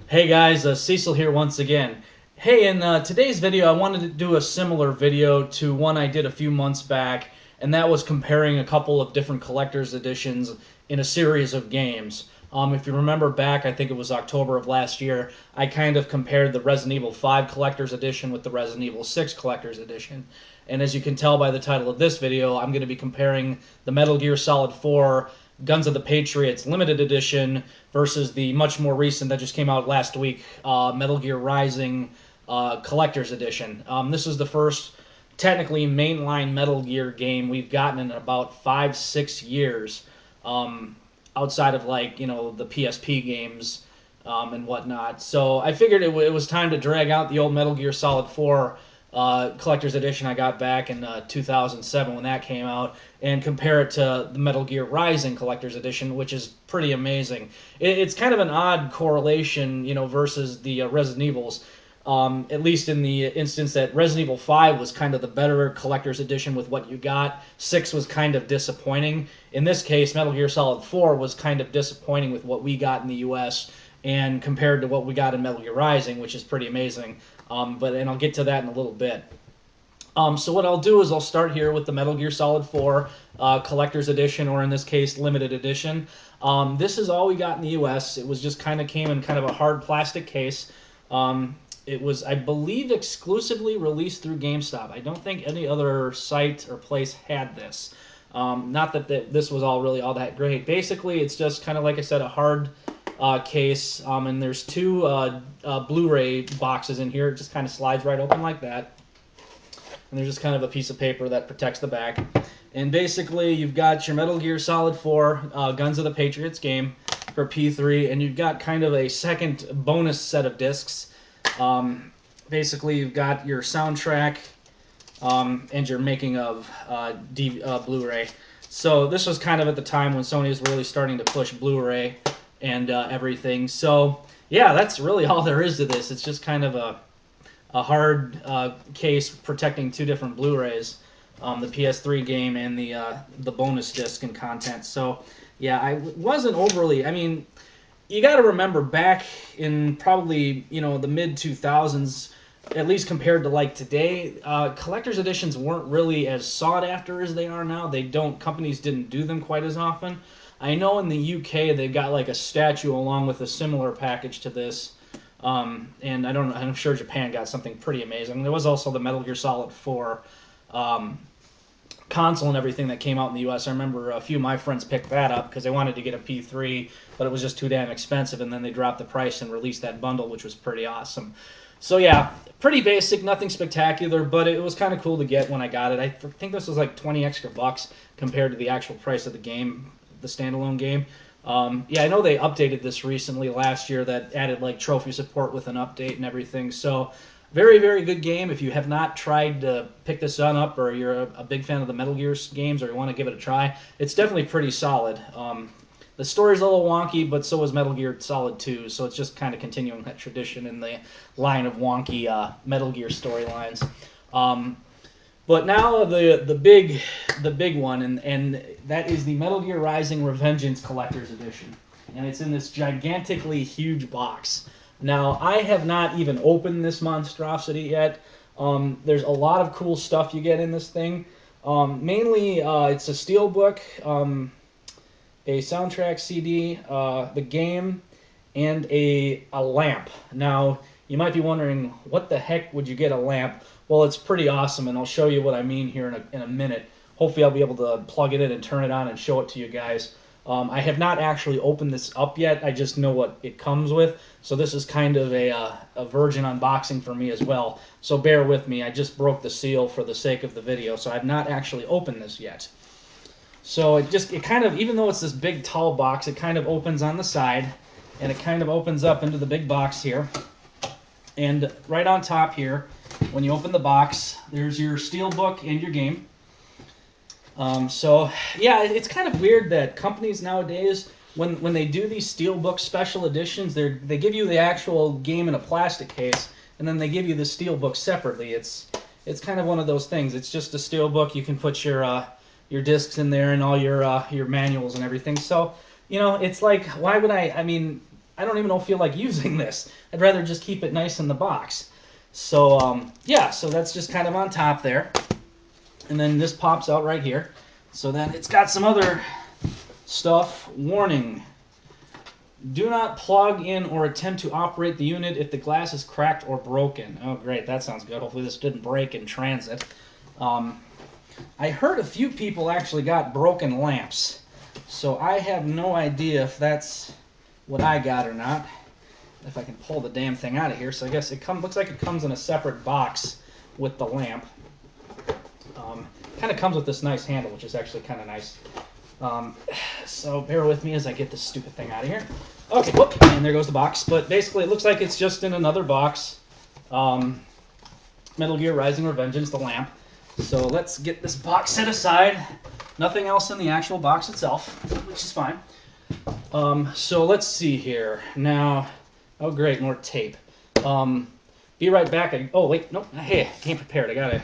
Hey guys, Cecil here once again. Hey, in today's video, I wanted to do a similar video to one I did a few months back, and that was comparing a couple of different collector's editions in a series of games. If you remember back, I think it was October of last year, I kind of compared the Resident Evil 5 Collector's Edition with the Resident Evil 6 Collector's Edition. And as you can tell by the title of this video, I'm going to be comparing the Metal Gear Solid 4 Guns of the Patriots Limited Edition versus the much more recent that just came out last week, Metal Gear Rising Collector's Edition. This is the first technically mainline Metal Gear game we've gotten in about 5-6 years, outside of the PSP games and whatnot. So I figured it was time to drag out the old Metal Gear Solid 4 Collector's Edition I got back in 2007 when that came out, and compare it to the Metal Gear Rising Collector's Edition, which is pretty amazing. It's kind of an odd correlation, versus the Resident Evils. At least in the instance that Resident Evil 5 was kind of the better Collector's Edition with what you got. 6 was kind of disappointing. In this case, Metal Gear Solid 4 was kind of disappointing with what we got in the US, and compared to what we got in Metal Gear Rising, which is pretty amazing. And I'll get to that in a little bit. So what I'll do is I'll start here with the Metal Gear Solid 4 Collector's Edition, or in this case, Limited Edition. This is all we got in the US. It was just came in kind of a hard plastic case. It was, I believe, exclusively released through GameStop. I don't think any other site or place had this. Not that this was all that great. Basically, it's just kind of, like I said, a hard case, and there's two Blu-ray boxes in here. It just kind of slides right open like that, and there's just kind of a piece of paper that protects the back. And basically, you've got your Metal Gear Solid 4 Guns of the Patriots game for P3, and you've got kind of a second bonus set of discs. Basically, you've got your soundtrack and your making of Blu-ray. So this was kind of at the time when Sony was really starting to push Blu-ray and everything. So yeah, that's really all there is to this. It's just kind of a hard case protecting two different Blu-rays, the PS3 game and the bonus disc and content. So yeah, I wasn't overly. I mean, you got to remember back in probably the mid 2000s, at least compared to like today, collector's editions weren't really as sought after as they are now. Companies didn't do them quite as often. I know in the UK they got like a statue along with a similar package to this, and I don't know. I'm sure Japan got something pretty amazing. There was also the Metal Gear Solid 4 console and everything that came out in the US. I remember a few of my friends picked that up because they wanted to get a P3, but it was just too damn expensive, and then they dropped the price and released that bundle, which was pretty awesome. So yeah, pretty basic, nothing spectacular, but it was kind of cool to get when I got it. I think this was like 20 extra bucks compared to the actual price of the game, the standalone game. Yeah, I know they updated this recently last year, that added like trophy support with an update and everything. So very, very good game. If you have not tried to pick this one up, or you're a big fan of the Metal Gear games, or you want to give it a try, it's definitely pretty solid. The story's a little wonky, but so is Metal Gear Solid 2, so it's just kind of continuing that tradition in the line of wonky Metal Gear storylines. But now the big one, and that is the Metal Gear Rising Revengeance Collector's Edition, and it's in this gigantically huge box. Now, I have not even opened this monstrosity yet. There's a lot of cool stuff you get in this thing. Mainly, it's a steelbook, a soundtrack CD, the game, and a lamp. Now, you might be wondering, what the heck would you get a lamp? Well, it's pretty awesome, and I'll show you what I mean here in a minute. Hopefully, I'll be able to plug it in and turn it on and show it to you guys. I have not actually opened this up yet. I just know what it comes with. So this is kind of a virgin unboxing for me as well. So bear with me. I just broke the seal for the sake of the video. So I've not actually opened this yet. So it kind of, even though it's this big tall box, it kind of opens on the side. And it kind of opens up into the big box here. And right on top here, when you open the box, there's your steelbook and your game. So yeah, it's kind of weird that companies nowadays, when they do these steelbook special editions, they give you the actual game in a plastic case, and then they give you the steelbook separately. It's kind of one of those things. It's just a steelbook. You can put your discs in there and all your manuals and everything. So it's like, why would I mean, I don't even feel like using this. I'd rather just keep it nice in the box. So yeah, so that's just kind of on top there. And then this pops out right here. So then it's got some other stuff. Warning. Do not plug in or attempt to operate the unit if the glass is cracked or broken. Oh, great. That sounds good. Hopefully this didn't break in transit. I heard a few people actually got broken lamps. So I have no idea if that's what I got or not. If I can pull the damn thing out of here. So I guess it looks like it comes in a separate box with the lamp. Kind of comes with this nice handle, which is actually kind of nice. So bear with me as I get this stupid thing out of here. Okay, whoop, and there goes the box. But basically it looks like it's just in another box. Metal Gear Rising Revengeance, the lamp. So let's get this box set aside. Nothing else in the actual box itself, which is fine. So let's see here. Now, oh great, more tape. Be right back. Oh wait, nope, hey, I came prepared. I got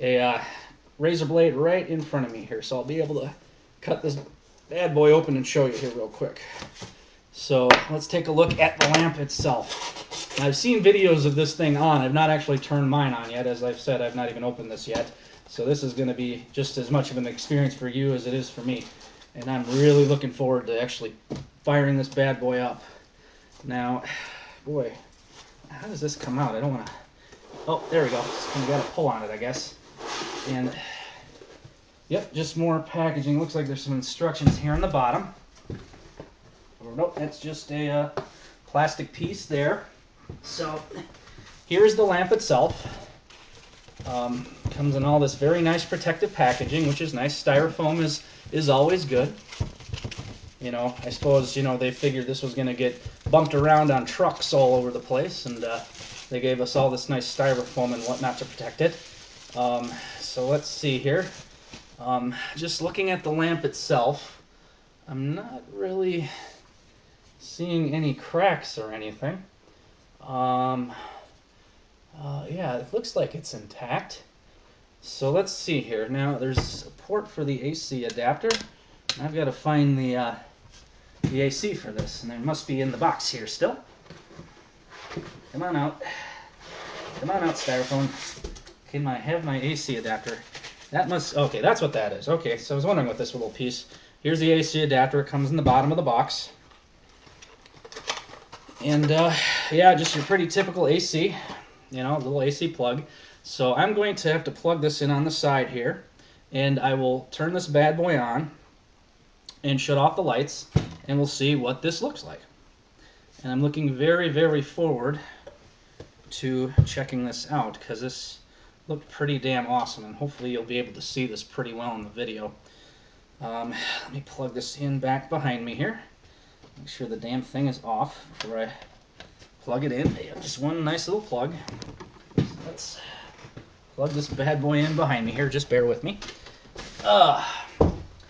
a razor blade right in front of me here, so I'll be able to cut this bad boy open and show you here real quick. So let's take a look at the lamp itself. Now, I've seen videos of this thing on. I've not actually turned mine on yet. As I've said, I've not even opened this yet. So this is going to be just as much of an experience for you as it is for me. And I'm really looking forward to actually firing this bad boy up. Now, boy, how does this come out? I don't want to... Oh, there we go. You got to pull on it, I guess. And, yep, just more packaging. Looks like there's some instructions here on the bottom. Or nope, that's just a plastic piece there. So, here's the lamp itself. Comes in all this very nice protective packaging, which is nice. Styrofoam is always good. You know, I suppose, you know, they figured this was going to get bumped around on trucks all over the place, and they gave us all this nice styrofoam and whatnot to protect it. So let's see here. Just looking at the lamp itself, I'm not really seeing any cracks or anything. Yeah, it looks like it's intact. So let's see here. Now there's a port for the AC adapter. I've got to find the AC for this, and it must be in the box here still. Come on out. Come on out, Styrofoam. Can I have my AC adapter? That must... Okay, that's what that is. Okay, so I was wondering what this little piece... Here's the AC adapter. It comes in the bottom of the box. And, yeah, just your pretty typical AC. You know, little AC plug. So I'm going to have to plug this in on the side here. And I will turn this bad boy on and shut off the lights. And we'll see what this looks like. And I'm looking very, very forward to checking this out, because this looked pretty damn awesome, and hopefully you'll be able to see this pretty well in the video. Let me plug this in back behind me here. Make sure the damn thing is off before I plug it in. Just one nice little plug. Let's plug this bad boy in behind me here. Just bear with me.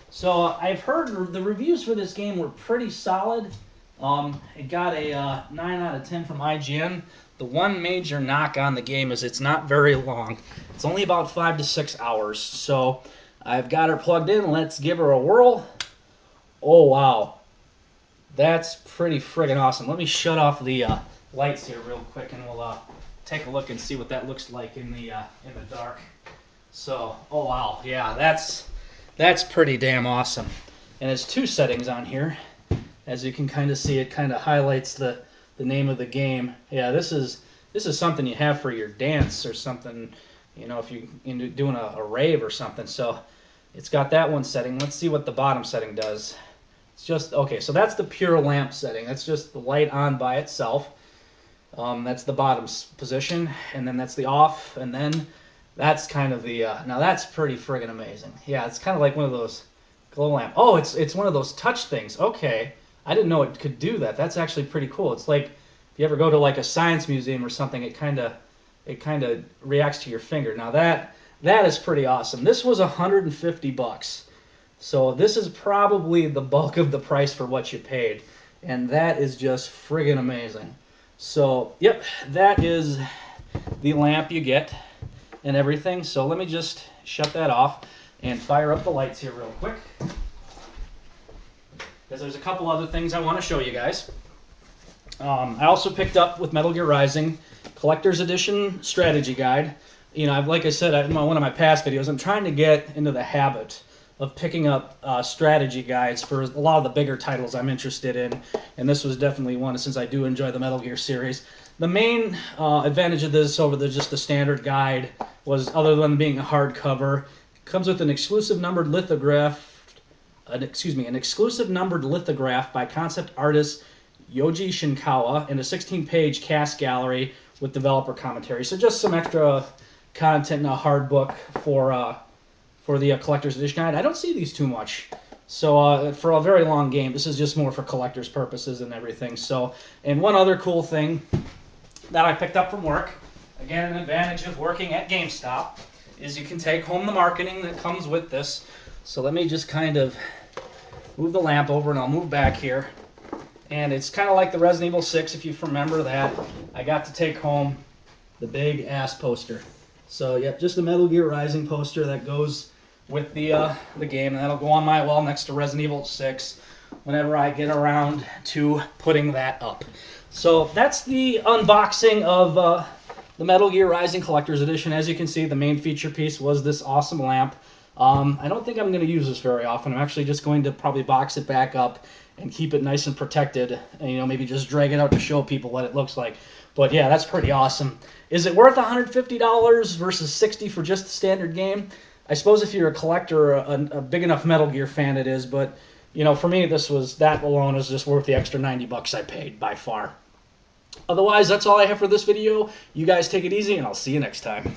So I've heard the reviews for this game were pretty solid. It got a 9 out of 10 from IGN. The one major knock on the game is it's not very long. It's only about 5 to 6 hours. So I've got her plugged in. Let's give her a whirl. Oh, wow. That's pretty friggin' awesome. Let me shut off the lights here real quick, and we'll take a look and see what that looks like in the dark. So, oh wow, yeah, that's pretty damn awesome. And there's two settings on here. As you can kind of see, it kind of highlights the name of the game. Yeah, this is something you have for your dance or something, you know, if you're doing a rave or something. So it's got that one setting. Let's see what the bottom setting does. It's just, okay, so that's the pure lamp setting. That's just the light on by itself. That's the bottom position, and then that's the off, and then that's kind of the, now that's pretty friggin' amazing. Yeah, it's kind of like one of those glow lamp. Oh, it's one of those touch things. Okay. I didn't know it could do that. That's actually pretty cool. It's like if you ever go to like a science museum or something, it kind of reacts to your finger. Now that is pretty awesome. This was $150. So this is probably the bulk of the price for what you paid. And that is just friggin' amazing. So, yep, that is the lamp you get and everything. So let me just shut that off and fire up the lights here real quick, because there's a couple other things I want to show you guys. I also picked up with Metal Gear Rising Collector's Edition Strategy Guide. You know, like I said in one of my past videos, I'm trying to get into the habit of picking up strategy guides for a lot of the bigger titles I'm interested in, and this was definitely one since I do enjoy the Metal Gear series. The main advantage of this over just the standard guide was, other than being a hardcover, it comes with an exclusive numbered lithograph, an exclusive numbered lithograph by concept artist Yoji Shinkawa, and a 16-page cast gallery with developer commentary. So just some extra content in a hard book for the collector's edition guide. I don't see these too much. So for a very long game, this is just more for collector's purposes and everything. So, and one other cool thing that I picked up from work, again, an advantage of working at GameStop, is you can take home the marketing that comes with this. So let me just kind of move the lamp over, and I'll move back here. And it's kind of like the Resident Evil 6, if you remember that. I got to take home the big ass poster. So yep, just a Metal Gear Rising poster that goes with the game, and that'll go on my wall next to Resident Evil 6 whenever I get around to putting that up. So that's the unboxing of the Metal Gear Rising Collector's Edition. As you can see, the main feature piece was this awesome lamp. I don't think I'm going to use this very often. I'm actually just going to probably box it back up and keep it nice and protected, and, you know, maybe just drag it out to show people what it looks like. But yeah, that's pretty awesome. Is it worth $150 versus $60 for just the standard game? I suppose if you're a collector, a big enough Metal Gear fan, it is. But, you know, for me, that alone is just worth the extra 90 bucks I paid by far. Otherwise, that's all I have for this video. You guys take it easy, and I'll see you next time.